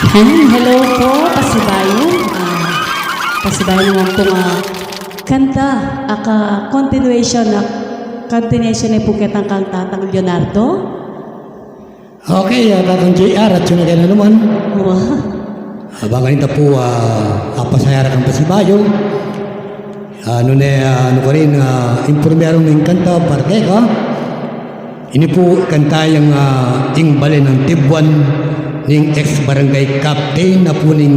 Hello po, pasibayon. Pasibayon naman po kanta, continuation na po kitang kanta ng Leonardo. Okay, Tatang JR at yun na naman. Wow. Baka nito po, pasayara kang pasibayo. Ano ko rin, informerong ng kanta, parte ka. Ini po kanta yung ingbali ng Tibuan ng ex-barangay captain na po ng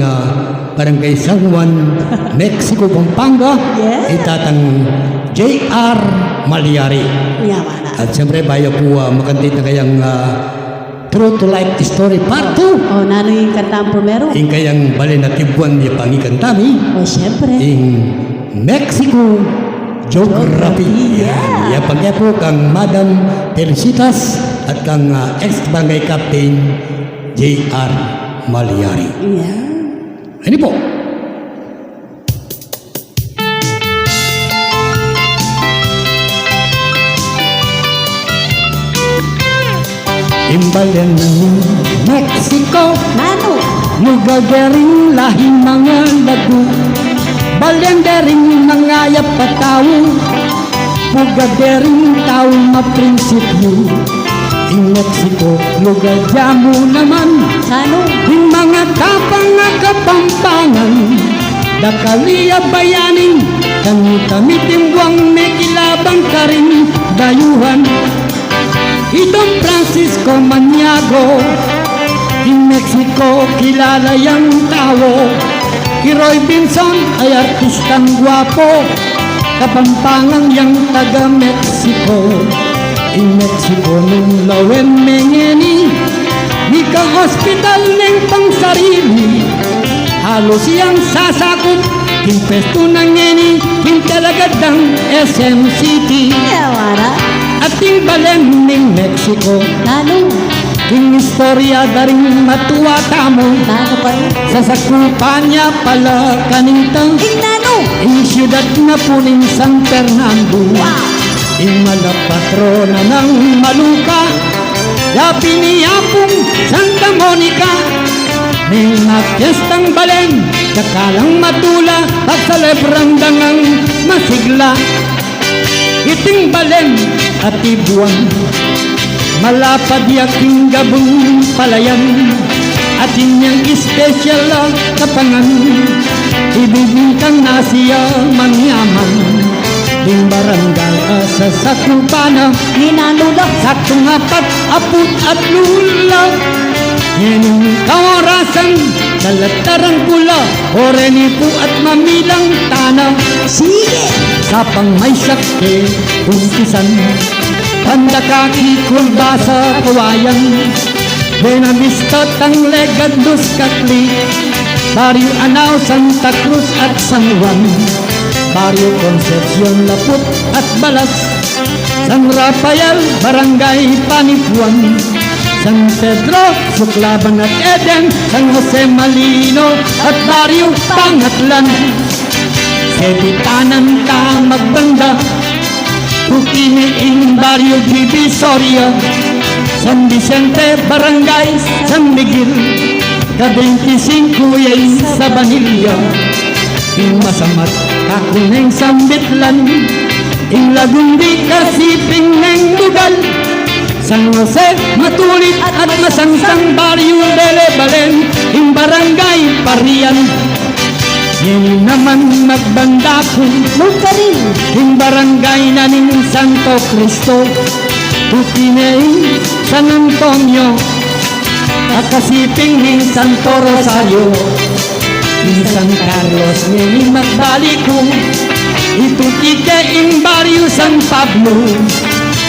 barangay San Juan, Mexico, Pampanga. Yeah. Itatang JR Malyari. Yaman na. At siyempre, bayo po makantit na kayang True to Life Story Part 2. Oh, nano yung kanta ang primero? Ing kayang bali na Tibuan niya pangikan kami. Oh, syempre. Ing Mexico Geography. Yeah. Yan pagya po kang Madam Felicitas at kang ex-barangay captain JR Malyari. Yeah. Ano po? Imbalan ng Mexico, Nano? nugagaring lahing mga lagu, balendaring mga yapataw, nugagaring tao maprinsipyo. In Mexico, lugar mo naman, Sano? yung mga kapampangan, dakaliya bayaning, kami timbuang may kilabang ka rin, dayuhan. Itong Francisco Maniago, in Mexico kilala yang tao. Roy Binson ay artistang guwapo, kapampangan yang taga Mexico. In Mexico nung lawen mengeni, di ka hospital ng pangsarili, halos siyang sasakot, impesto ng ngeni, hintalagadang SM City. Yaman na. Ating balen ng Mexico, Nano? king istorya daring matuwa tamo, Nano pa rin? sa sakupan niya pala kanintang, Nano? ing siyudad na puning San Fernando, Wow. ing malapatrona ng Maluka, yapi niyapong Santa Monica, ning fiestang balen, kakalang matula, pagsalebrang dangang masigla. Iting balen at Tibuan, malapad yaking gabong palayan, at inyang espesyal kapangan, ibibintang na siya manyaman, ding barangay sa sakupana, Ninanula. saktong apat, aput at lula. Yan kaorasan, nalatarang pula, orenipo at mamilang tana. Sige. Sapang may sakte, umpisan, pandakaki kulba sa kawayan, Benavista, Tanglegad, Dos Catli, Barrio Anao, Santa Cruz at San Juan, Barrio Concepcion, Laput at Balas, San Rafael, Barangay Panipuan, San Pedro, Suklaban at Eden, San Jose Malino at Barrio Pangatlan. Sebitanan ta magbanda, Putiniing Barrio Divisoria, San Vicente, Barangay San Miguel, ka-25 yan sa Banilya, ing masamat kakuneng Sambitlan, ing Lagundi kasiping ng Lugal, San Jose, Matulit at masangsang Barrio Dele Balen, ing Barangay Parian. Yan naman magbanda ko, Lukarin. ing barangay na ning Santo Cristo, Tutinay, San Antonio, akasiping ning Santo Rosario, ing San Carlos ning magbaliko, itutike ing Barrio San Pablo,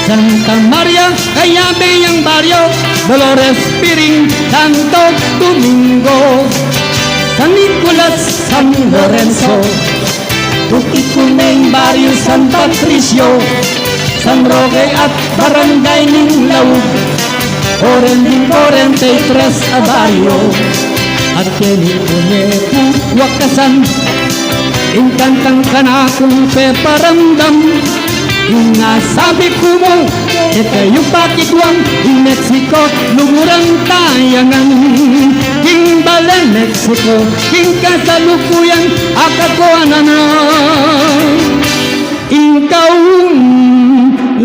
Santa Maria, Cayabe yang Barrio, Dolores Piring, Santo Domingo, San Nicolas, San Lorenzo, Tukikuneng, Barrio San Patricio, San Roque at Barangay ning Laug, Orending 43 a Barrio, at Kenikunepu, Wakasan, ingkantang kanakong peparamdam, inasabi ko mo, ito yung pakitwang, in Mexico, lumurang tayangan, king Balen, Mexico, ing kasalukuyan akakuan na ikaw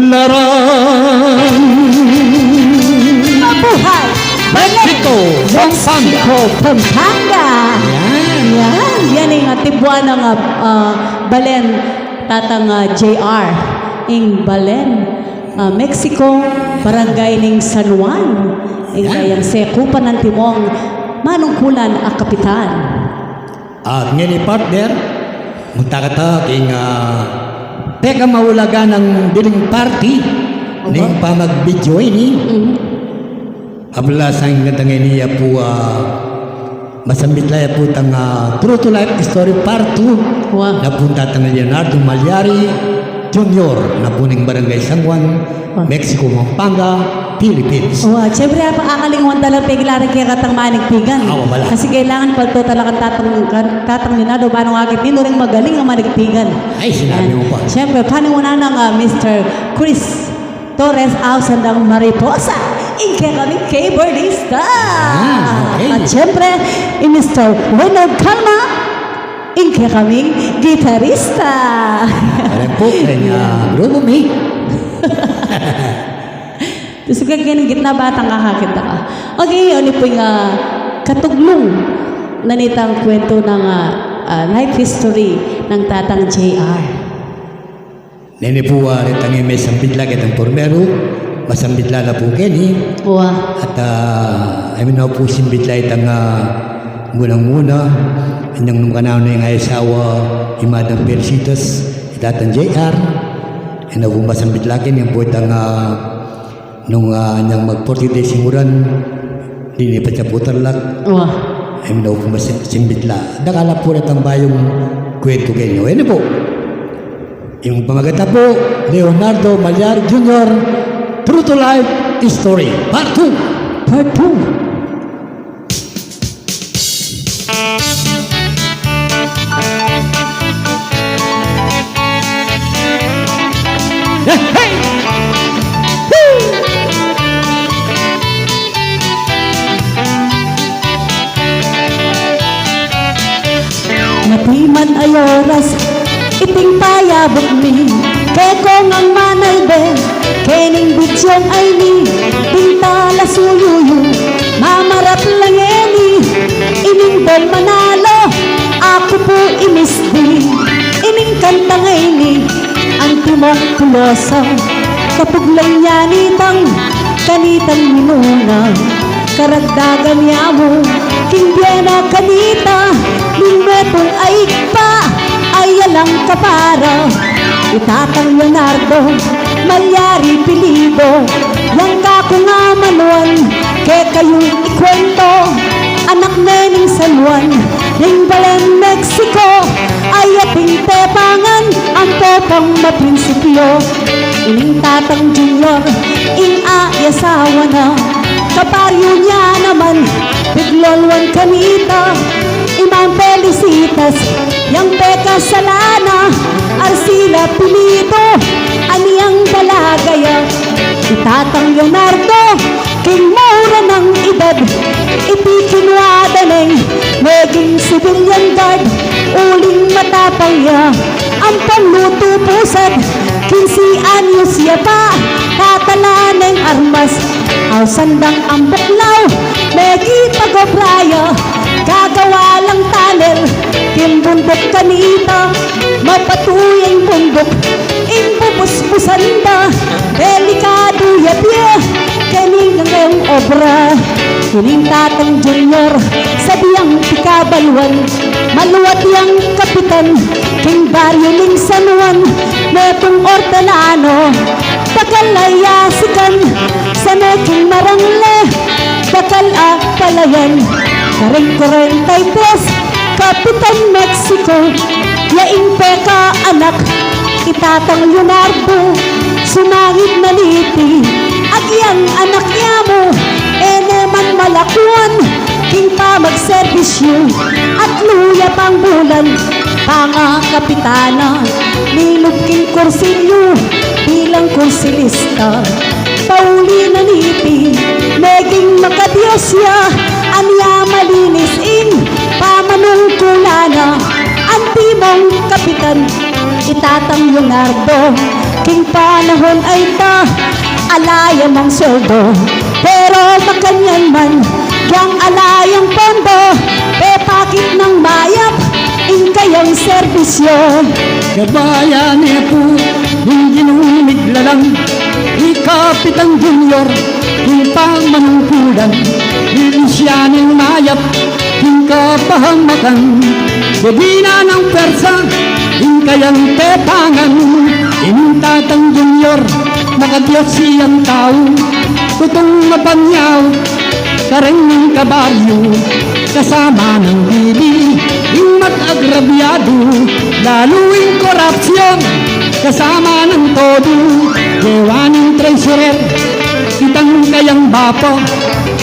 larang. Mabuhay! Mexico, Pampanga. Pampanga! Yan ang tibuan ng Balen, tatang JR. Ing Balen, Mexico, barangay ning San Juan. Ing kayang sekupan ng timong manungkulan a kapitan. At ngayon partner, magtakata king teka maulaga ng diling party ning pamag-video ini. Abla sa ngandang niya po masambit laya po tang True to Life Story Part 2 Wow. na punta tang Leonardo Malyari Jr. na puning barangay San Juan, Mexico, Pampanga, Philippines. Siyempre, pakakalingon talagang piglaran kaya katang manigtigan. Wala. Kasi kailangan pa ito talagang tatang Leonardo, paano agad nino rin magaling ang manigtigan. Ay, sinabi mo pa. Siyempre, paano muna ng Mr. Chris Torres Ausan ng Mariposa. Inke kami keyboardista. Okay. At siyempre, Mr. Reynald Calma. Inke kami gitarista. Alam po, kanya grupo me. Gusto ka ganyan gitna batang kakakita ka. Okay, yun po yung katuglong nanitang kwento ng life history ng tatang JR. Nene po, ritangin may sambit lagi ng pormero. Masambit na po kini. Wow. At amin na po simbit lang itang munang-muna. Inyang nung kanao na yung asawa, imadang Persitas, itatang JR. Yan na po masambit lagi yung po itang nung nang mag-40 days singuran, linipat siya po tarlat. Wow. Amin na po masimbit lang. Nakala po itang bayong kwento kayo. Yan na po. Yung pamagata po, Leonardo Malyari Jr., True to Life Story Part 2. Part 2. Hey! Matiman ay oras, iting payabot mi. Kekong ang manalbe, kening bitsyong ay ni. Bintala suyuyu, mamarap lang eni. Ining bol manalo, ako po imisdi. Ining kanta ngay ni, ang timong kulosa. Kapuglay niya nitang, kanitang minuna. Karagdagan niya mo, kingyena kanita. Limetong ay pa, ay alang kapara. Itatang Leonardo, Malyari Pilido. Yang ka ko nga manuan, ke kayong ikwento. Anak nening San Juan, ning Balen, Mexico. Ay ating tepangan, ang popang maprinsipyo. Ining tatang Junior, ing aasawa na. Kaparyo niya naman, piglolwan kanita. Imang Felicitas, yang Peka Salana, Arcila Pilito, aniyang Balagaya. Itatang Leonardo, king mura ng edad, itikinwada ng maging civilian guard. Uling matapang ya, ang pangluto pusad, 15 anyos ya pa, tatala ng armas. Aw sandang ang buklaw, megi pagobraya, gagawa lang tunnel, kim bundok kanita, mapatuyang bundok, ing pupuspusan ba, delikado yabye, kaning ang obra. Kining tatang Junior, sabiyang pikabalwan, maluwat yang kapitan, king baryo ning San Juan, netong ortanano, pagkalayasikan, sa neking marangle, bakal palayan, karing 43, Kapitan Mexico, yaing Peka anak, itatang Leonardo, sumangit na liti, agyang anak niya mo, eneman malakuan, king pa magserbisyo, at luya pang bulan, panga kapitana, nilog king kursilyo, bilang kursilista, pauli na nipi, meging makadiyos ya, anya malinis in, pamanungkulana, antimong kapitan, itatang Leonardo, king panahon ay ta, alaya mong soldo, pero makanyan man, yang alayang pondo, pepakit ng mayap, in kayang serbisyo. Kabayan po, hindi nung miglalang, Kapitang Junior, yung pamanungkulan, ilisyaning mayap, yung kapahamakan, gabina ng persa, yung kayang tepangan, Tatang Junior, makadiyos siyang tao, tutong mapanyaw, kareng ng kabaryo, kasama ng bili, yung mag-agrabyado, lalo yung korupsyon, kasama ng todo, dewaning treasurer, kitang kayang bapo,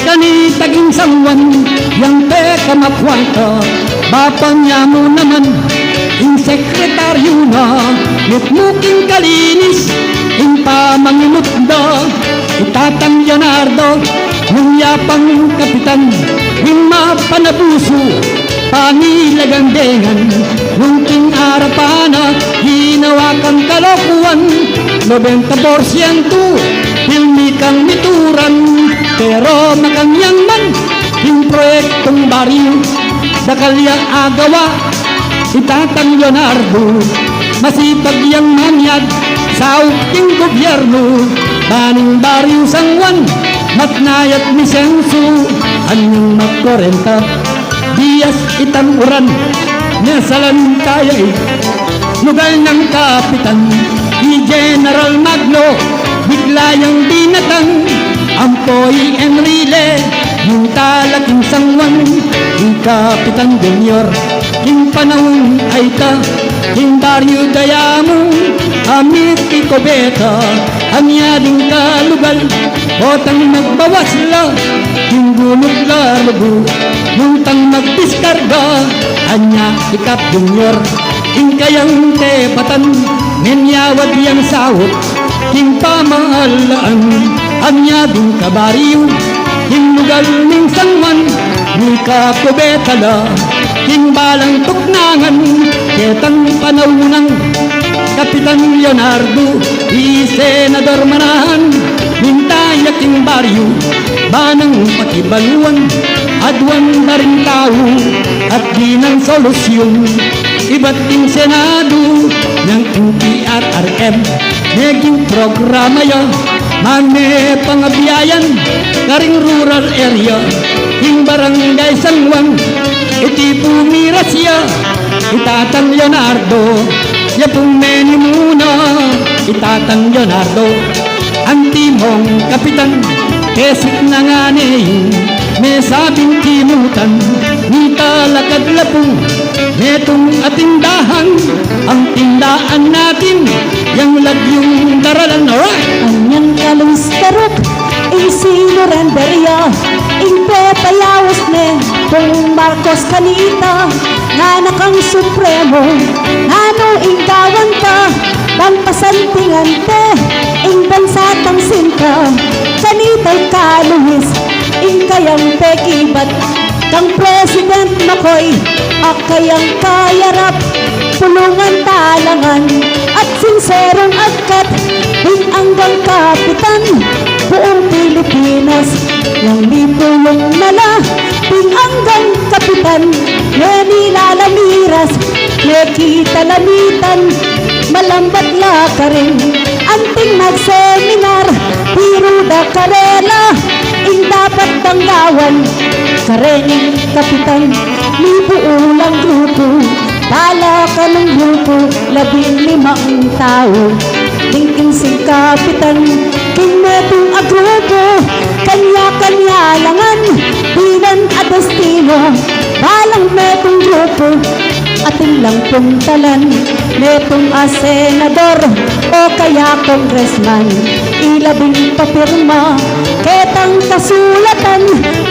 kanitaging sangwan, yang teka makwanta, bapa niya mo naman, yung sekretaryo na, mutmuking kalinis, yung pamanginut na, itatang Leonardo, yung yapang kapitan, yung mapanabuso, panilagandengan, yung king arapana, ginawa kang kalokohan, 90% hilmi kang mituran, pero makanyang man, yung proyektong baryo, dakalyang agawa, itatang Leonardo, masipag yang manyag, sa uking gobyerno, baning baryo sangwan, matnayat misenso, anyong magkorenta, Dias itang uran, nasalan kaya lugar ng kapitan, ni General Magno, bigla yung binatang, Ampoy Enrile, yung talaking sangwan, yung Kapitan Junior, yung panahon ay ta, yung baryo dayamo, amit ikobeta, anya ding kalugal, otang magbawas la, yung gulog larugo, yung tang magdiskarga, anya ikap Junior, yung kayang tepatan, menyawad yang sawot, yung pamahalaan, anya ding kabaryo, yung lugar ng sangwan, ni kakobetala, yung balang tuknangan, ketang panahunang, Kapitan Leonardo, di senador manahan, mintayak yung baryo, banang pakibaluan, adwan na rin tao, at di ng solusyon, iba't yung senado, ng NTRRM, naging programa yan, mane pangabiyayan, karing rural area, yung barangay Sangwan, iti pumiras ya, itatang Leonardo, yapong meni muna, itatang Leonardo, antimong kapitan, kesik na nga may sabing kimutan, ni talakad lapong, netong atindahan, ang tindaan natin, yang lagyong daralan, alright! Anyang kalustarok, isinurenderya, ingpepayawas ne, kung Marcos kanita, nanakang supremo, nano inggawan ka, bangpasantingan te, ing bansatang sinta, kanita'y kaluhis, ing kayang pekibat, kang President Makoy, akayang kayarap, pulungan talangan, at sinserong agkat, ing anggang kapitan, buong Pilipinas, yang lipulong nala, ing anggang kapitan, nilalamiras, nekita lamitan, malambat la ka rin, anting magseminar, piruda karela, ing dapat tanggawan, karening kapitan, libuulang grupo, tala ka ng grupo, 15 tao, tingking sing kapitan, king metong agrupo, kanya-kanya langan, binan at destino, balang metong grupo, ating lang puntalan, netong senador o kaya congressman, ilabing papirma, ketang kasulatan,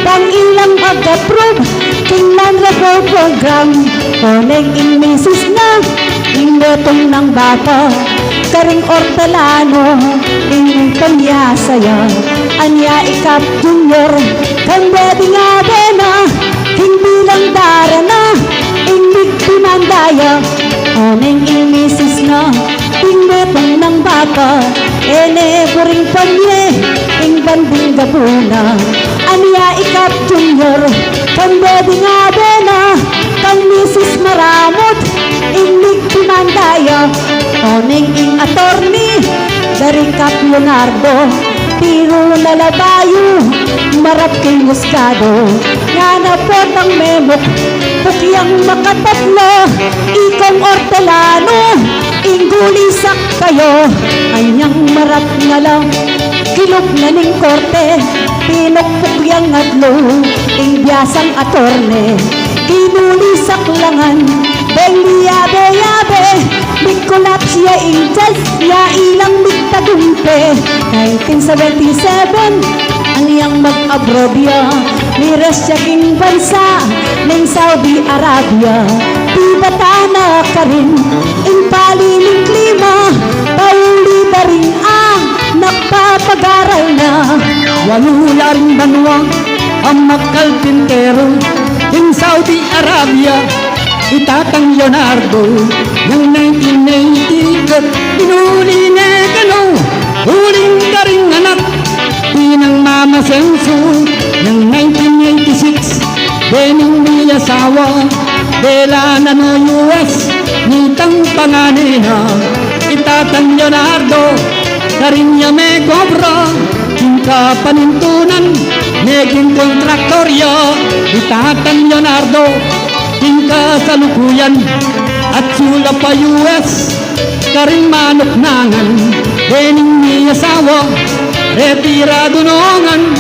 pang ilang mag-approve, king land reform program, o neng in misis na, ing Pinetong ng bata, karing ortalano, ining panyasaya, anya ikap junior, kambedi nga bena, hindi lang darana, inglig pinandaya, oning imisis na, pinetong ng bata, ene buring panye, ing banding gabuna, anya ikap junior, kambedi nga bena, kang misis maramot, inglig pinandaya, oning ing attorney, dari Kap Leonardo, tiro na labayo, marap kay Moscado, nga na po ang memok, pukyang makatatlo, ikong ortelano, inggulisak kayo, anyang marap nga lang, kilog na ning korte, pinokpukyang atlo, ing biyasang attorney, kinulisak langan, yabe-yabe, bigkulap siya injas, ya ilang bigtagumpe. 1977, ang iyang mag-abroad ya, miras siya king bansa, ng Saudi Arabia. Di batana ka rin, in paliling klima, pauli na rin ang nagpapagaral na. Walula rin banwa, ang makalpintero, in Saudi Arabia. Itatang Leonardo ng 1980 kat pinuli na gano huling karing anak pinang Mama Sensu ng 1986 Bening Miyasawa Bela na no US nitang panganina Itatang Leonardo karinya may gobra cinta panintunan naging kontraktorya Itatang Leonardo tingka sa lukuyan at sula pa US karing manok nangan bening ni asawa retirado nongan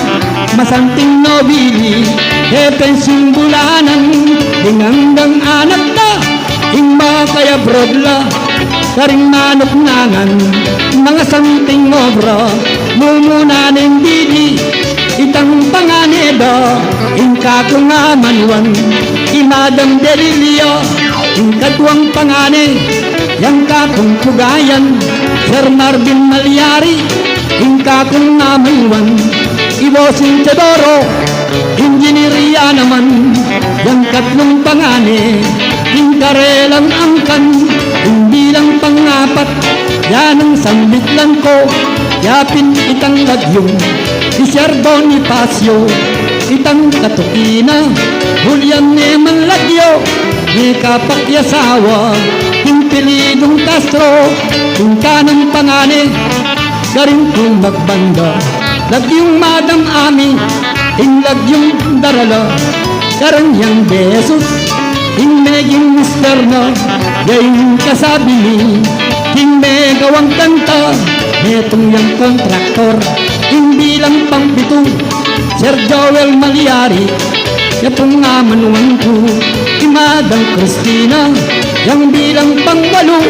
masanting nobili depensyong bulanan dinganggang anak na imba kaya brodla karing manok nangan mga santing obra mumunaning didi itang panganeda ingka kung amanuan imadang delilyo ingkatuang pangane yang kakong pugayan Sir Marvin Malyari ingka kung amanuan ibosing Teodoro injiniria naman yang katlong pangane ingkarelang angkan hindi lang pangapat yan ang sambitlan ko yapin itang lagyong Sir Bonifacio itang katukina Julian Neman Lagyo ni kapakyasawa Pimpilidong Castro yung kanang pangani garing kong magbanda lagyong Madam Ami ing lagyong darala karanyang besos ing meging mister na gayong kasabi ni ing megawang kanta netong yung kontraktor hindi lang pangpito Sir Joel Malyari yapong nga manuan ko imadang Christina yang bilang pangwalo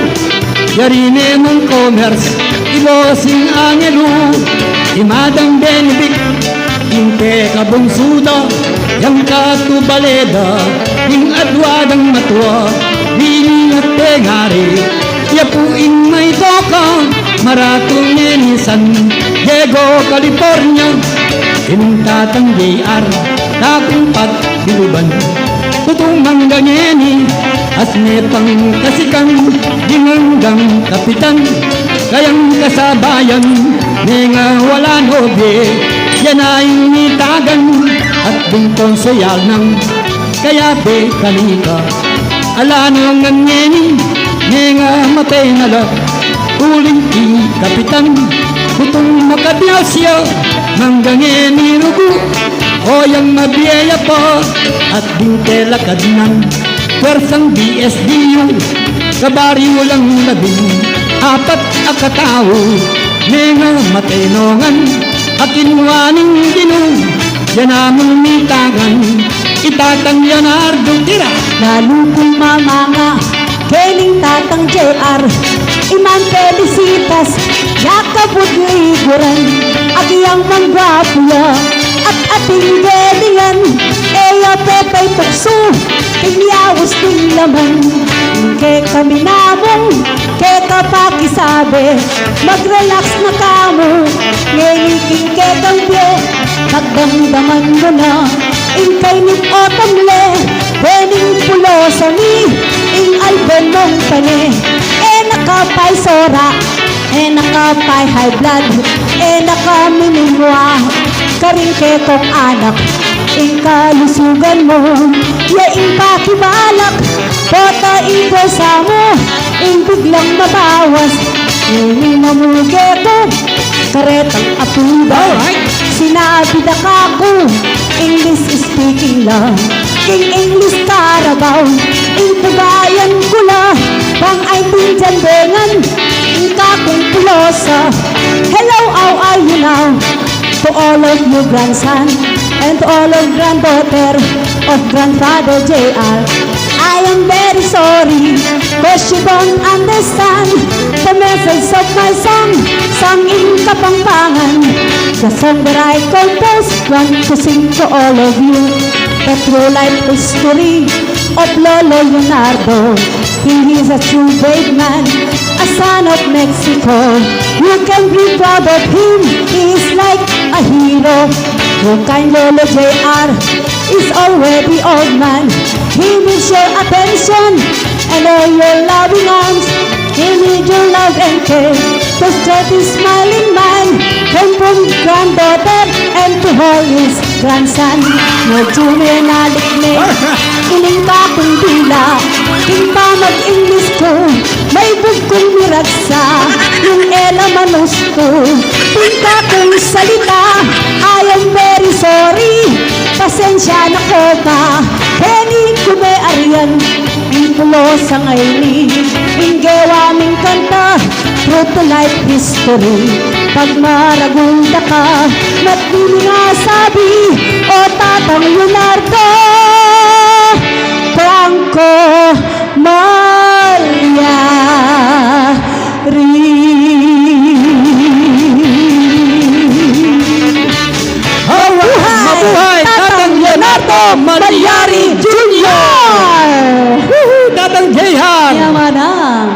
yarine mong commerce ilosing angelo imadang Benedict inte kabungsuda yang katubaleda ing adwadang matwa bini at tengari yapuing may toka maratong nenisan Diego, California Intatang JR Takong pagbiluban Tutong mangganyeni Asne pang kasikang Dinganggang kapitan Kayang kasabayan Nenga wala nobe Yan ay nitagan At bingkong soyal ng Kaya be kalika Alano nganyeni Nenga matay nala Uling i kapitan Tutong makadiyasya Manggangin inugo o yang mabiyaya pa at bintelakad ng pwersang BSDU kabariyo lang apat akatao nenga matinongan at inuwaning ginong yan among mitagan itatang Leonardo tira lalo kong mamanga keling tatang JR iman felicitas yakabot liguran agiyang manggwapuya at ating gedian eya pepay tukso kinyawos ting laman ke kami namo mong keka pakisabi, mag-relax na kamo, ngeniking kekang bye, magdamdaman mo na, ingkainit o tamle, bening pulo sa mi, ing album mong tani, nakapay sora, nakapay high blood, nakaminimwa, karing kekong anak, ing kalusugan mo, ing pakibalak, pota ing pwesa mo, ing biglang mabawas, ing mamuge ko, karetang apuda, sinabi na kako, English speaking lang, king English Carabao, ing tubayan ko la, pang ay tinjan dengan, ing kakong pulosa. Hello, how are you now? To all of you grandson, and to all of granddaughter of grandfather JR, I am very sorry, cause you don't understand the message of my song, sung in Kapampangan. The song that I composed, want to sing to all of you, the true life history of Lolo Leonardo. He is a true brave man, a son of Mexico. You can be proud of him, he is like a hero. Your kind Lolo JR is already old man. He needs your attention and all your loving arms. He needs your love and care to stretch his smiling mind. Came from granddaughter and to all his grandson. Medyo may nalikme, iling ka kong dila. Kinta mag-English ko, may bugkong miragsa. Yung elamanos ko, pinta kong salita. I am very sorry, pasensya na ko pa. Penny ko may ariyan, pulo sa ngayon, inggewa ming kanta, true to life history. Pag maragunda ka, matili nga sabi, o Tatang Leonardo, Franco Malyari. Mabuhay, Tatang Leonardo Malyari Jr. Tatang JR. Yaman na.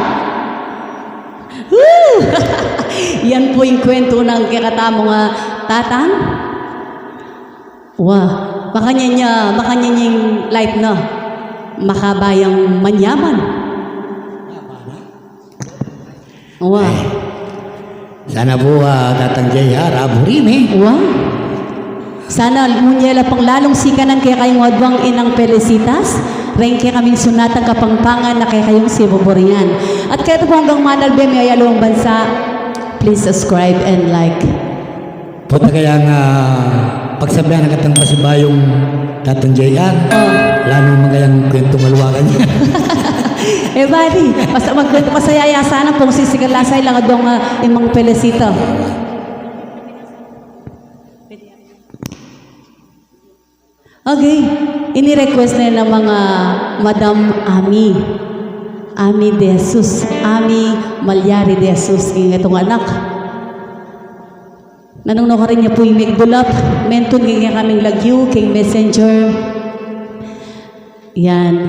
Yan po yung kwento ng kakatamong tatang. Wah, makanya yung life na makabayang manyaman. Wah. Sana po Tatang JR, aburin Wah. Sana munyela pang lalong sikanan kaya kayong wadwang inang Pelicitas. Rain kaya kaming sunatang Kapampangan na kaya kayong sibuburian. At kaya ito po hanggang manalbe may ayalawang bansa. Please subscribe and like. Punta kaya nga pagsabihan ng katang pasibayong Tatang JR, lalo magayang kwento maluwagan niya. Buddy, basta magkwento masayaya sana pong sisigalasay lang adong imang Pelicito. Okay, ini-request na ng mga Madam Ami de Jesus, Ami Malyari de Jesus, itong anak. Nanong ka rin niya po yung migdulap, mentun kaya kaming lagyu, king messenger. Yan.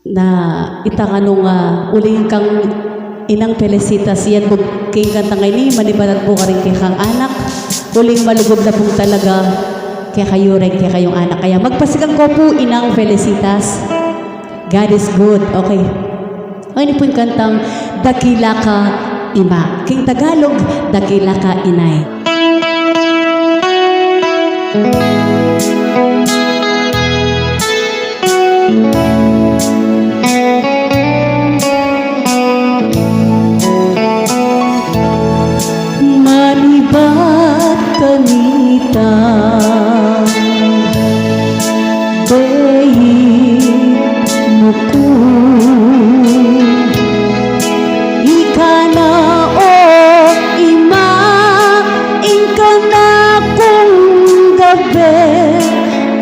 Na itakanong uling kang inang Pelicitas, yan po king kantang ini, manibalat po ka rin kay kang anak. Uling malugod na po talaga kaya kayo rin, kaya kayong anak. Kaya magpasigang ko po inang Felicitas. God is good. Okay. Okay, ini po yung kantang Dakila Ka Ima. King Tagalog, Dakila Ka Inay. Manibat kanita muku ikana o ima ingkana kung gabi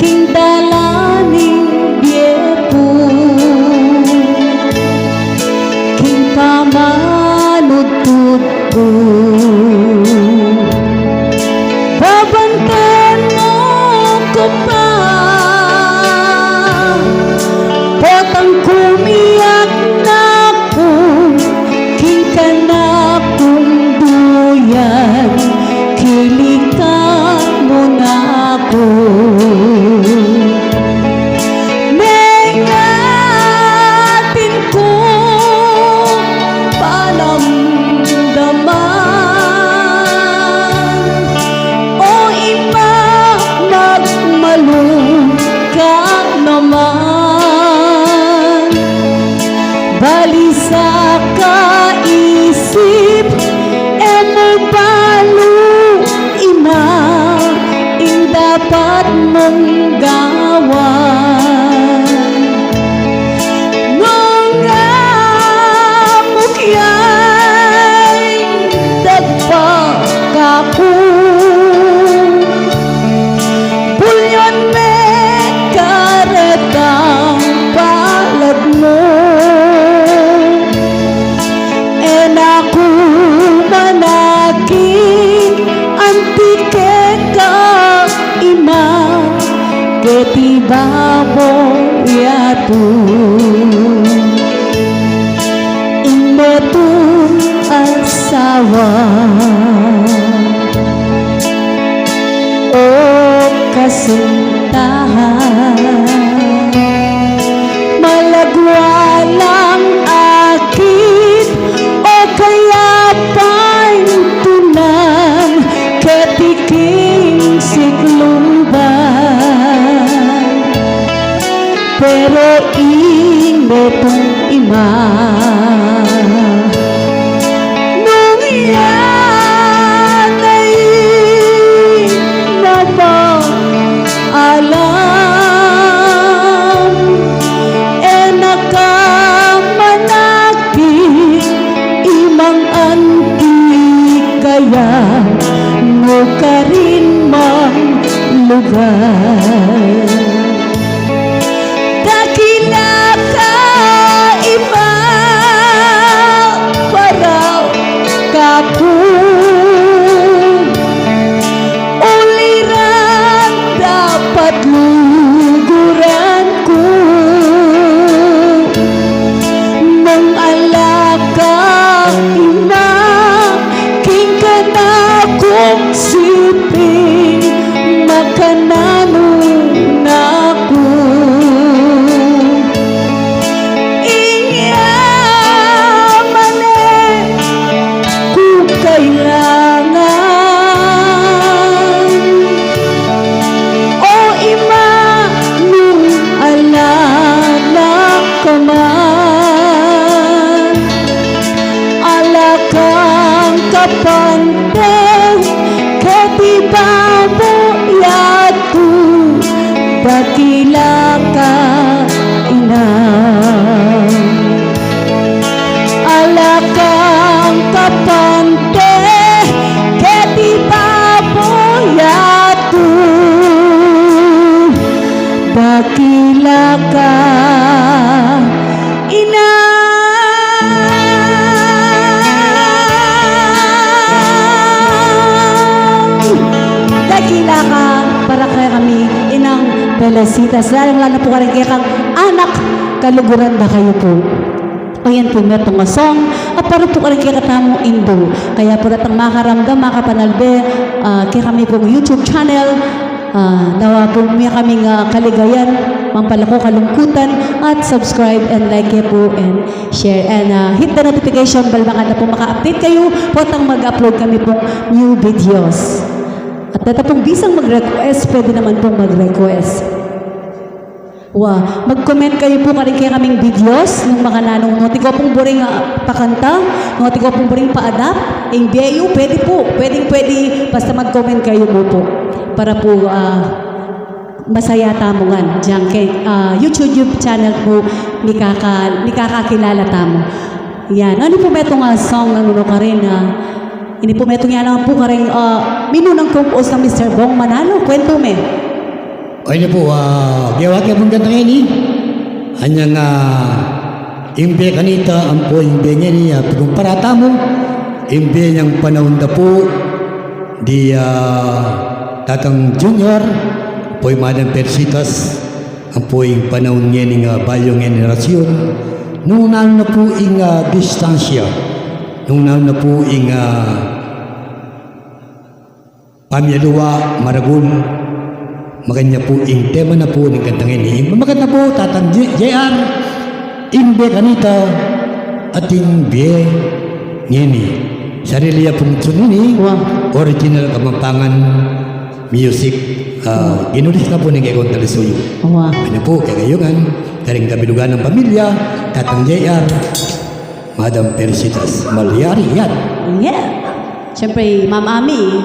king dalaning biepu king kamanutut po babantan mo ko pa potang kumiyak balisa kaisip emo balo ina ing dapat mong gawan mga mukyay dagpa kaku pulyon me karetang palad mo en aku manakit antike ka ima ketibabo yatu imbetun asawa o kasintahan malagwalang akit o kaya paintunan ketiking siklumban pero ingetong ima nung iyan ay alam nakamanakit imang antikaya mo ka rin mang lugar dakila ka ima paraw kapu uliran dapat luguran ko nang alaka ina king ka na kong siping makanano na ko inyamane kung kailangan o ima nung alala ka man alakang kapante ketibabo yatu dakila ka ina alakang kapante ketibabo yatu dakila ka ina dakila ka para kaya kami inang Pelesitas lalong lalo po ka rin kaya kang anak kaluguran ba kayo po o yan po metong song at para po ka rin kaya katamong indo kaya po natang makaramdam makapanalbe kaya kami pong YouTube channel nawa po miya kaming kaligayan mampalako kalungkutan at subscribe and like ya po and share and hit the notification bell baka na po maka-update kayo po tang mag-upload kami pong new videos at natapong bisang mag-request pwede naman pong mag-request mag-comment kayo po karin kaya kaming videos ng mga nanong noti ko pong buring pakanta noti ko pong buring pa-adapt yung BAU pwede po pwede basta mag-comment kayo po para po masaya tamongan diyan kay YouTube channel po ni kakakilala tamo yan ano po metong song ng ano ka rin ini po metong yan po ka rin minunang compose ng Mr. Bong Manalo kwento me o ini po gawag ya pong gantang ini hanyang imbe kanita ang po imbe nga ni pagong parata mo imbe niyang panahon na po di Tatang Junior po'y Madam Persitas ang po'y panahon nga ng balyong generasyon nung naon na po ing distansya nung naon na po ing pamyaluwa maragul maganya po ing tema na po ng kantang ini maganda po Tatang JR imbe kanita at imbe ngini sarili pong tsunini original Kamampangan music ginulis na po ng Egon Talisuyo ano po kagayungan Daring kabilugan ng pamilya, Tatang JR, Madam Felicitas Malyari. Yan. Yeah. Siyempre, Ma'am Ami.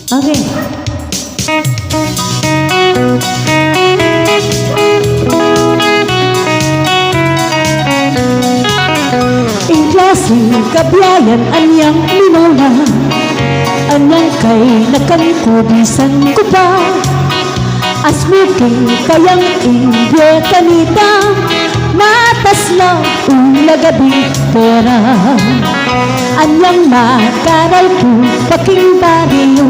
Okay. In klaseng kabiyayan, anyang minula, anyang kay nakangkubisan ko pa. Asmuking kayang indye kanita, matas na ulagabi pera. Anyang makaral ko paking bariyo,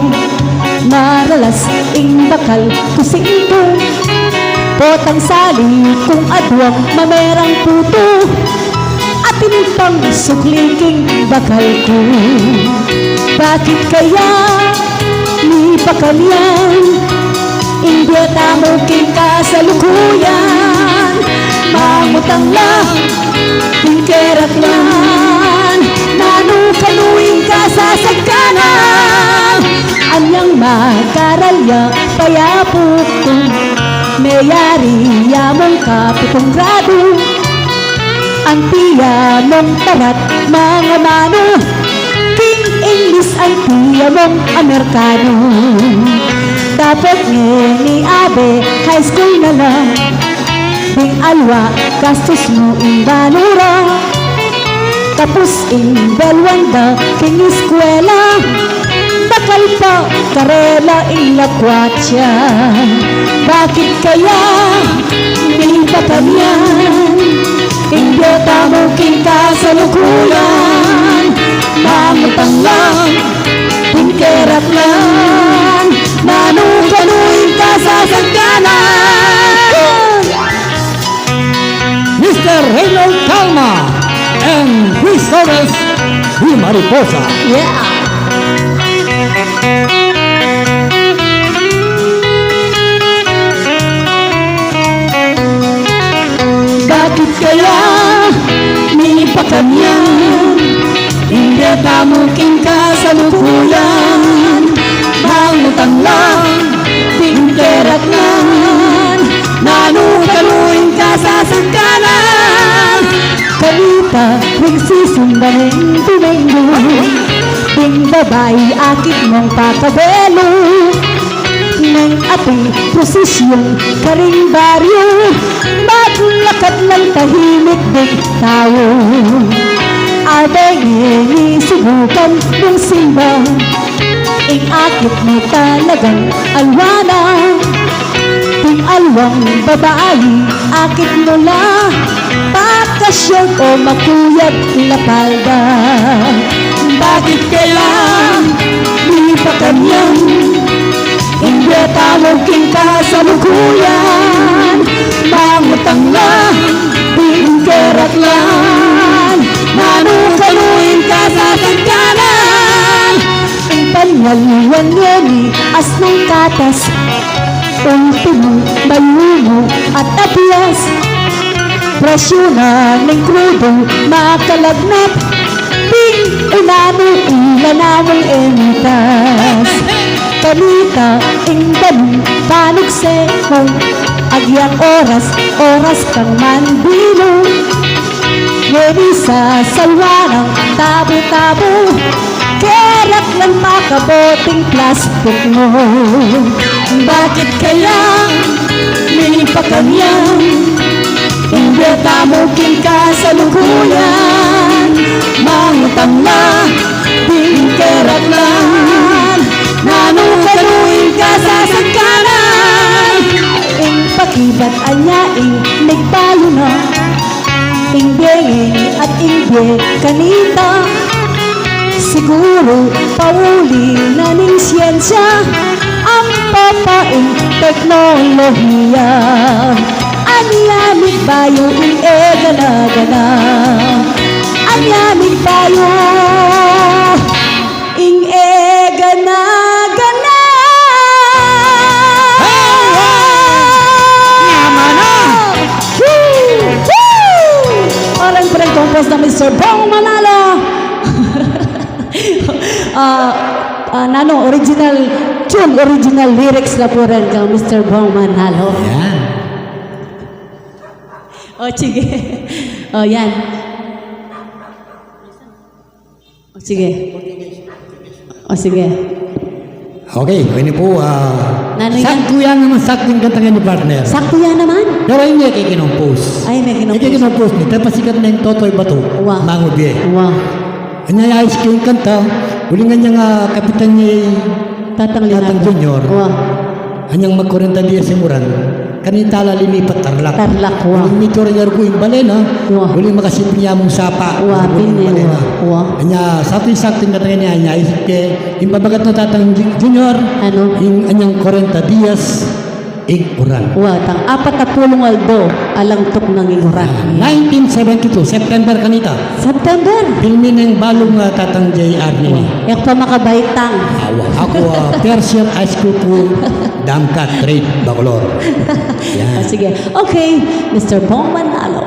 maralas ing bakal kusingko. Potang sali kung adwang mamerang puto, atin pang sukliking bakal ko. Bakit kaya ni pakalyan, hindi tamo king kasalukuyan? Mangutang lang, tingkerat lang, nanukaluin ka sa sagkanan. Anyang makaralya, payapo ko, mayari yamong kapitong grado. Antiya mong tarat, mga mano, King English antiya mong Amerikano. Dapat ni Abe, high school na lang, ding alwa, gastos mo ing banura. Tapos ing belwanda, king eskwela, bakal pa karela ing lakwatya. Bakit kaya hindi pa kanyan, hindi tamo king kasalukuyan? Mangutang lang, tingkerat lang, nanukaluin ka sa sagkanan. Mr. Reynold Calma and Luis Torres y Mariposa. Yeah. Bakit kaya ni pakanyan, hindi tamo king kasalukuyan? Mangutang lang, tingkerat lang, nanukaluin ka sa sagkanan. Kalita, ring sisundaning Domingo, ding babae akit mong pakabelo. Nang ating prosesyon karing baryo, maglakad ng tahimik ding tao. Abay ni subukan mong simba, ing akit mo talagang alwana. Ting alwang babae, akit mo la, pakasyon o makuyat na palda. Bakit kaya di pa kanyang, hindi tamo king kasalukuyan? Mangutang lang, tingkerat lang, nanukaluin ka sa sagkanan. Ang panyaluan yoni, as ng katas, ultimo, mayumo at apias. Presyo na ng krudo, makalagnat, ting unano ilan namang entas. Kanita, ing balong, panugse kong agyang oras, oras kang mandilo. Ngeni sa salwanang tabo-tabo, kerak ng makaboting plastic mo. Bakit kaya may pakanyan, hindi tamo king kasalukuyan? Mangutang na, tingkerat lang, nanukaluin ka sa sagkanan. Ing pakibat anyaing nagpalo na, ingbiyeng at ingbe kanita. Siguro pauli na ning siyensya, ang papaing teknolohiya. Anyamig bayo ing egana-gana, anyamig bayo ing egana-gana. Orang parang compose na Mr. Bong Manalo. Nano, original tune, original lyrics na po rin kang Mr. Bong Manalo. Yan. O, sige. O, yan. O, sige. O, sige. Okay, ini po, Nano yan? sakto yan naman, sakto yung kanta ni partner. Sakto yan naman. Pero hindi kay kinompose. Ay, may Hindi kinumpos. kinompose ni, tapos sikat na yung Totoy Bato, Wow. Mangubye. Wow. Anyayayos ko yung kanta, ulingan niya nga kapitan niya Tatang Tatang Leonardo. Junior. Wow. anyang mag-40 dias simuran, kanitala limipat Tarlac. Tarlac, wow. Uling medyo rin ko yung balena, Wow. uling makasipin niya mong sapa. Wow, uling pini, balena. wow. Anya, sakto-sakto yung kata niya, anya, isip ke, yung babagat na Tatang Junior, Ano? yung anyang 40 dias, iguran. Wow, tang 40 aldo alang tok ng iguran. 1972, September kanita. September. Filmin ng balong Tatang JR niya. Yak pa makabaitang. Ako, Persian High School po, Damkat, Trade, Bacolor. Ah, Yan. sige. Okay, Mr. Bong Manalo.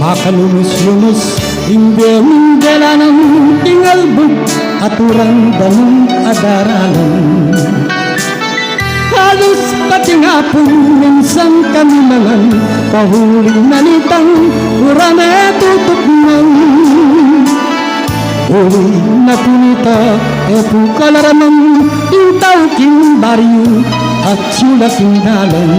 Makalulus-lulus, hindi-mindela ng tingalbog, aturang danong adaralan. Halos pati nga po minsan kami naman, pahuli na nitang urame tutugnan. Uli na punita, epo kalaraman, intaw king baryo, at sulaking dalan.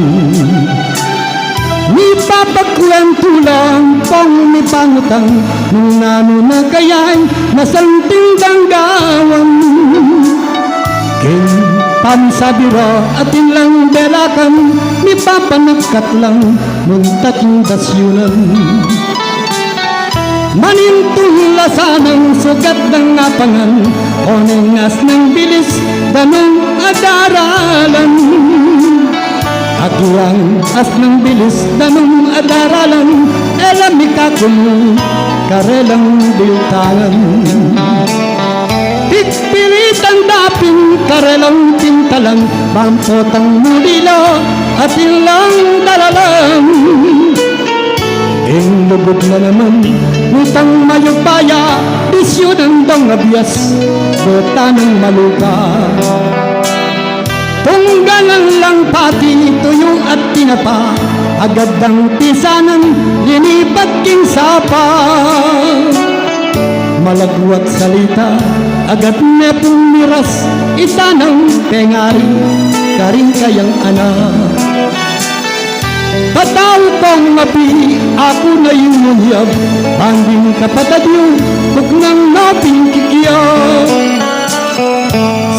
Ni papakwento lang pang ni pangutang nung nano na kaya'y nasanting danggawan. King pansabira atin lang belakan ni papanagkat lang nung taking dasyunan. Manintong lasanang sugat ng apangan o ningas ng bilis danong adaralan. Agilang as ng bilis danong adaralan, elamika kung karelang biltangan. Pipilitan daping karelang tintalang, bampotang mulila at ilang dalalang. Inlugod na naman, utang mayubaya, bisyo ng dangabiyas, bota ng maluka. Tunggalan lang pati tuyo at tinapa, agad ang pisanan, linipat king sapa. Malagwat salita, agad nepong miras, itanang pengari, karing kayang anak. Pataw kong mapi, ako na yung munyab, banding kapatad yung bugnang naping kikiyab.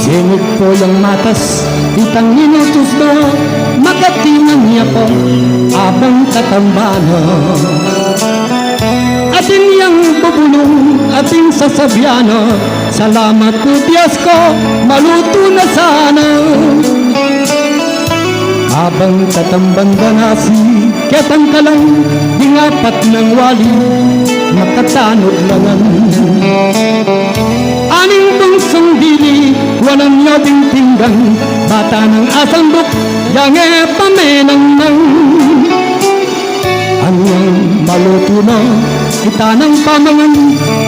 Singit po yung matas, itang inutos na makatinan niya po abang katambana. Atin yang bubulong, ating sasabyana, salamat po Diyos ko, maluto na sana. Abang katambang ganasi, ketang kalang, dingapat ng wali, makatanod langan. Aning bungsong dili, walang yabing pinggang, bata ng asambok, yange pamenang nang. Anyang maluto na, kita ng pamangan,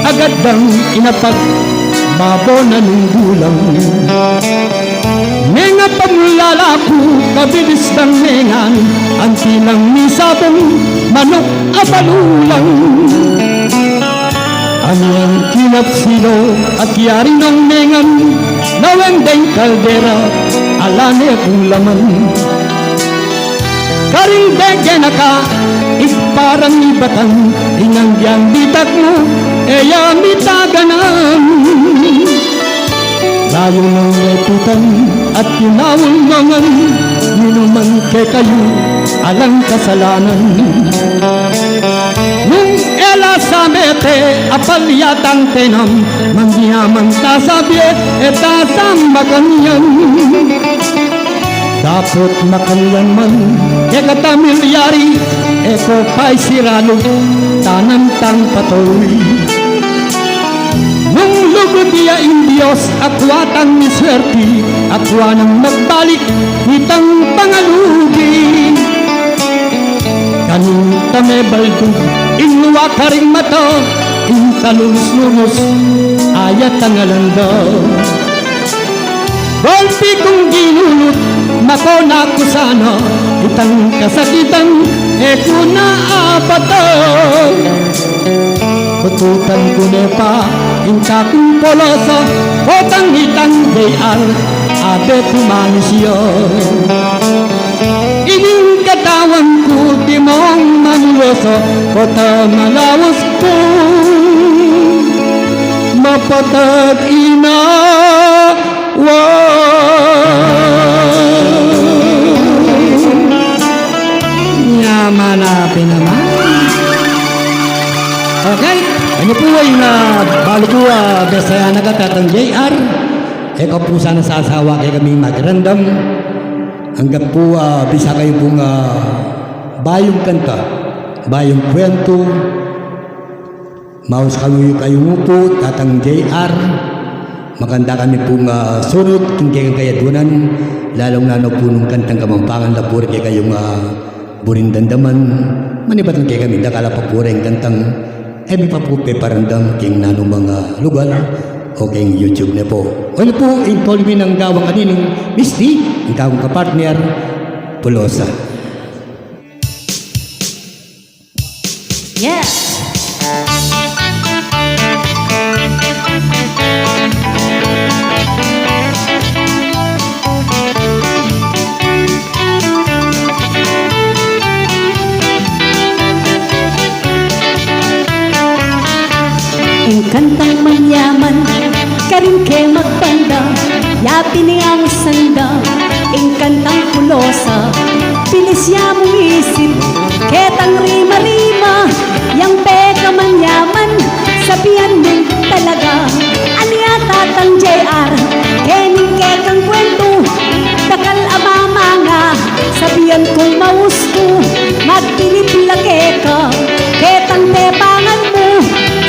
agad ang inapat, babo na ng gulang. Nga pamlalako, kabilis ng mengan, ang tilang misabong, manok abalulang. Anyang kinapsilo at yari ng mengan, nawendeng kaldera, alane kong laman. Karing dege na ka, ikparang ibatan, inangyang bitak mo, eya mitaganan. Layo ng leputan at tinawulmangan, minuman kay kayo, alang kasalanan. Nung ela sa mete, apal yatang tenam, mangyaman tasabye, etasang makanyan. Dapat makanyan man, kaya milyari, eko pa'y siralo, tanam tang patoy. Nung malugod niya in Diyos, akwatang miswerti, akwa nang magbalik, itang pangalugi. Kanita may baldug, inluwa ka ring mata, intalunus-lunus, ayat ang alanda. Golpi kong ginulot, mako na ko sana, itang kasakitan, eko na abata. Kututan ko na pa, inka kong polosa, kotang hitang JR, abe tumanisyo. Ining katawan ko, di mong manuloso, kota malawas ko, mapatag ina. Yaman natin naman. Okay, ano po ay balo ko besaya nagatatang JR. Ikaw po sana sa asawa kay kami magrandam. Hanggang po bisa kayo pong bayong kanta, bayong kwento. Maus kayo ngupo, tatang JR. Maganda kami pong sunod, kaya kayadunan, lalong nano po nung kantang kamampangan na puri kaya kayong burindandaman. Manibatan kaya kami, nakala pa puri ang kantang emi pa po peparandam kayong nano mga lugar o kayong YouTube na po. Ano po, involvement ng gawang kanining Misty, ang gawang kapartner, Pulosa. Yes! Ang kantang manyaman, karin ke magbanda, yapi ni ang sanda, ang kantang Pulosa, pilis ya mong isip, ketang rima-rima, yang peka manyaman, sabihan mo talaga, aniya tatang JR, kening kekang kwento, dakal amamanga, sabihan kong mausto, magpilip lake ka, ketang tepangan mo,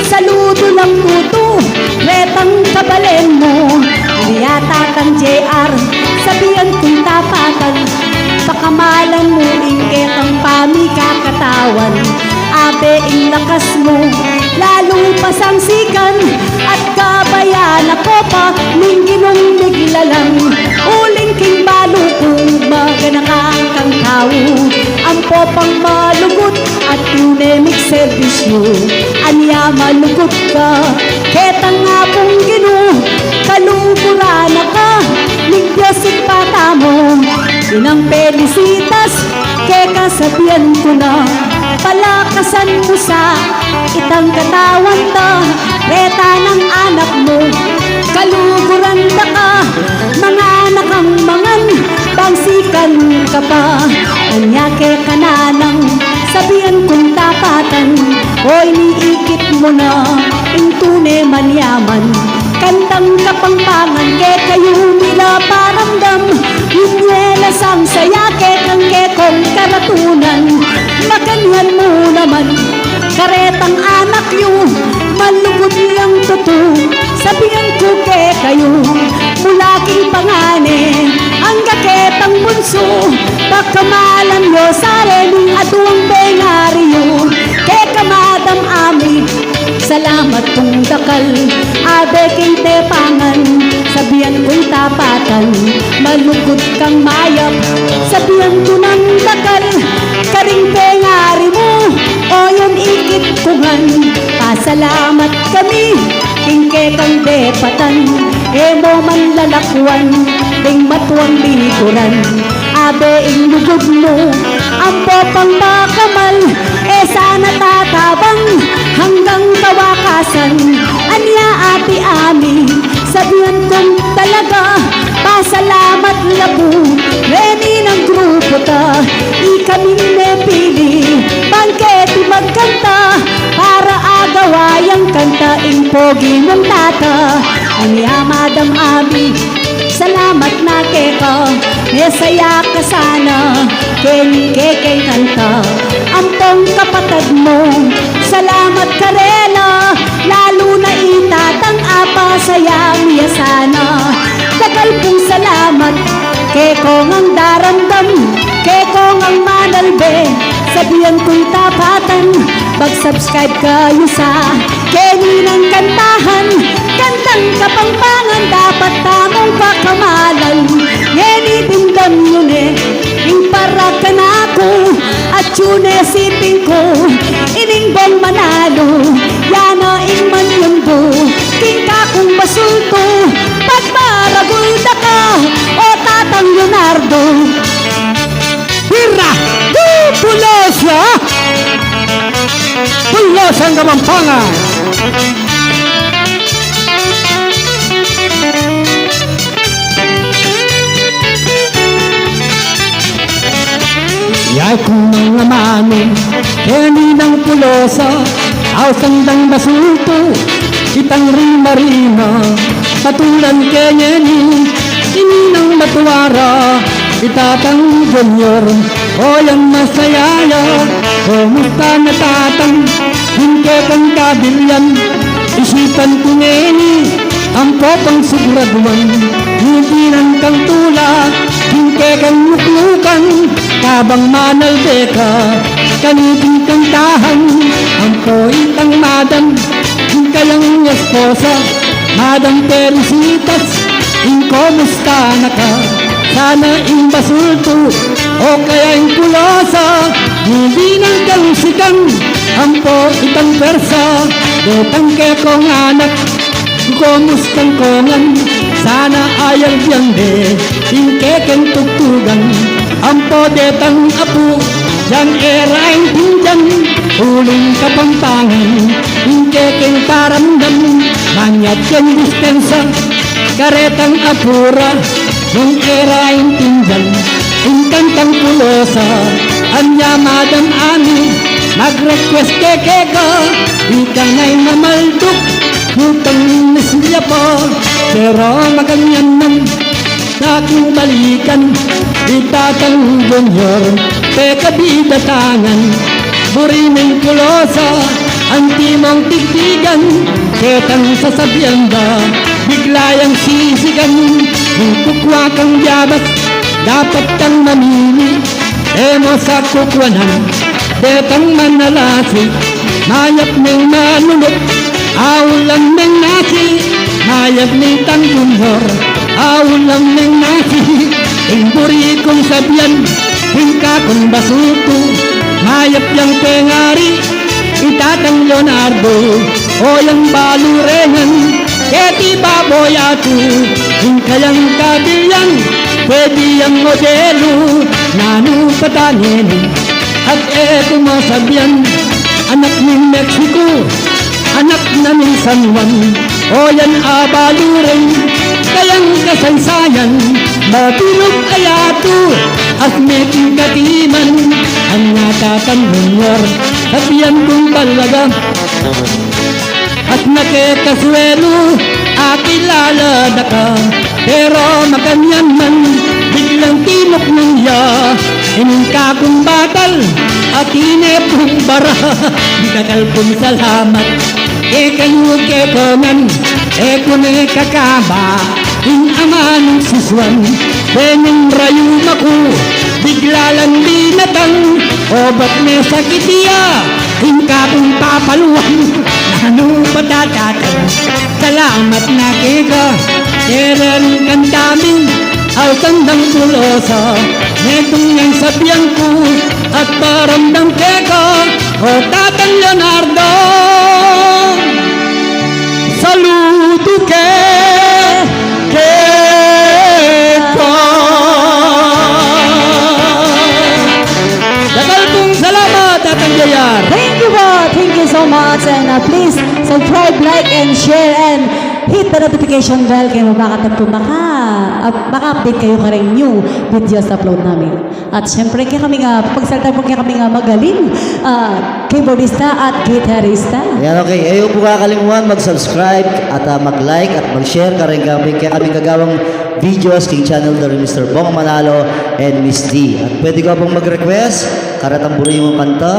saludo lang tuto, retang kabalen mo, aniya tatang JR, sabihan kong tapatan, pakamalan mo ingketang pamikakatawan, abe ing lakas mo, lalo pasangsikan, at kabayan ako pa, ning ginong biglalang, uling king balo kong maganakang kang tao, ang popang malugot, at tunemik servisyo, aniya malugot ka, ketang nga pong gino, kaluburan ka, ning Diyosik pata mo, inang pelisitas, keka sabihan ko na, palakasan mo sa itang katawan ta, reta ng anak mo, kaluguran na ka, mga anak ang mangan, bangsikan ka pa, anya ke kananang, sabihan kong tapatan, hoy niikit mo na, intune manyaman, kantang kapangpangan, ke kayo nila paramdam, inyela sang saya, ke kang kekong karatunan, maganyan mo naman, karetang anak yu, malugod niyang tuto, sabihan ko ke kayo, mula king pangane, ang kaketang bunso, pakamalan yo sa rening atuang bengaryo, ke kamadam ami, salamat kong dakal, abe king tepangan, sabihan ko'y tapatan, malugod kang mayap, sabihan ko ng dakal, karing pengari mo, o yun ikit kungan, pasalamat kami, tingke kang depatan, emo man lalakwan, ting matuang likuran, abe ing lugod mo, ang popang makamal, sana tatabang, hanggang kawakasan, anya ati ami, sabihan kong talaga, pasalamat labu, reni ng grupo ta, ikaming nepili, bangketi magkanta, para agawayang kanta, ing pogi ng tata, anya madam ami, salamat na keka, nesaya ka sana, keng kekeng kanta, ampong kapatid mo. Salamat Karela, lalo na itatang apa sayang ya sana. Dagal pong salamat, kekong ang darandam, kekong ang manalbe. Sabihan ko'y tapatan, mag-subscribe kayo sa Kenny ng Kantahan. Kantang Kapampangan, dapat tamong pakamalal. Kenny tindam yun yung para ka na ako. At yun sipin ko, iningbong manalo. Yana ingman yung do, king kakong basulto. Pagmaragulda ka, o Tatang Leonardo. Hira! Pulosa! Pulosa ang Kapampangan! Yay kung mga mani, Kenny ng Pulosa, aw sandang basulto, itang ring marina, patulan Kenny, ininang matuwara, itatang junior, o yang masayaya, kumusta na tatang, hingke kang kabilyan, isipan ko Kenny, ang popang siguraduan, hindi ng kang tula, hingke kang luklukan, kabang manalbe ka, kaniting kantahan, ang poitang madam, hingkayang esposa, Madam Felicitas, kumusta na ka, sana basulto, o kaya Pulosa, hindi nang kalusikan, ang poitang persa, detang kekong anak, kumustang kongan, sana ayal biyangde, hingkekeng tugtugan, ang podetang apo, yang eraing pinjan, uling Kapampangan, hingkekeng paramdam, manyat yang dispensa, karetang apura, yang eraing pinjan, ingkantang Pulosa, anya Madam Ami, mag-request kekeka, ikangay mamalduk, hutang nisya po, pero maganyan man, aking balikan, itatang junior, pekabida tangan, buriming Pulosa, ang timong tigtigan, ketang sasabyanda, biglayang sisigan, yung kukwa kang yabas, dapat kang mamili, emo sa kukwanan, detang manalasi, mayap ng manunot, aulang ng nasi, mayap ng tang junior, aulang ng nasi, imburi kong sabyan, hingka kong basuto, mayap yang pengari, itatang Leonardo, o yang balurengan, keti baboy atu, hingka yang kabilyan, pwede yang modelo, nanu patanin, at eto masabyan, anak ng Mexico, anak namin San Juan, o yan abaluren, kayang kasaysayan, matulog ayato, at meking katiman, ang natatang junior, at yan kong talaga, at nakekaswelo, akilala na ka, pero makanyan man, biglang tinok ng ya, iningka kong batal, at inepong bara, di kakalpong salamat, kayo kekongan, kune kakaba, in ama ng siswan, beneng rayong ako, bigla lang binatang, o ba't may sakitiya, hingka kong papaluan, nano patatatang, salamat na kika, keren kan daming, aw sandang Pulosa, netong yang sabihan ko, at paramdam keka, o Tatang Leonardo, saludo keka. Dagal pong salamat, Tatang Jayar. Thank you po. Thank you so much. And please subscribe, like, and share, and hit the notification bell kayo makatag po maka-update kayo ka rin new videos upload namin. At syempre kaya kami nga, pagsalita po kaya kami nga magaling keyboardista at gitarista. Yan, okay. Ayaw po kakalimutan mag-subscribe at mag-like at mag-share ka rin kami. Kaya kami gagawang videos king channel dari Mr. Bong Manalo and Miss D. At pwede ko pong mag-request karatang buri mo kanta,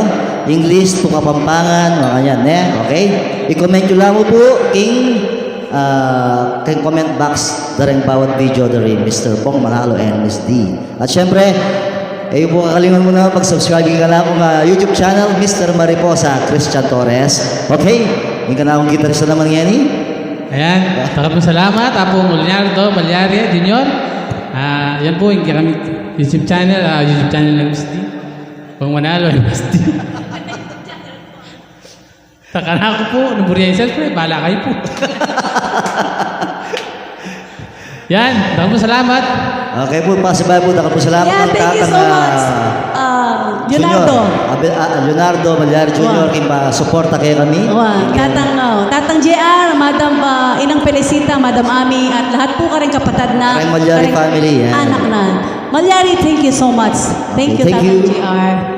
English to Kapampangan, mga yan, okay? I-comment nyo lang mo po, kay comment box dareng bawat video dari Mr. Pong Manalo and Miss D. At syempre, po kakalingan mo na mag-subscribe ka na akong YouTube channel, Mr. Mariposa Christian Torres. Okay? Yung ka na akong gitarista naman yan Ayan, maraming salamat. Apong Leonardo Balyaria Jr. Yan po yung kami YouTube channel ng Miss D. Pang Manalo and Miss D. Takana ko po, naburiya yung siyempre, bahala kayo po. Yan, maraming salamat. Okay po, pasibay po, po salamat Yeah, thank you so much. Leonardo. Leonardo Balyaria Jr. Kimba, suporta kayo kami. Tatang JR, Madam Inang Felicita, Madam Ami, at lahat po ka rin kapatid na Malyari family, yan. anak na. Malyari, thank you so much. Thank Okay, you, thank Tatang you. JR.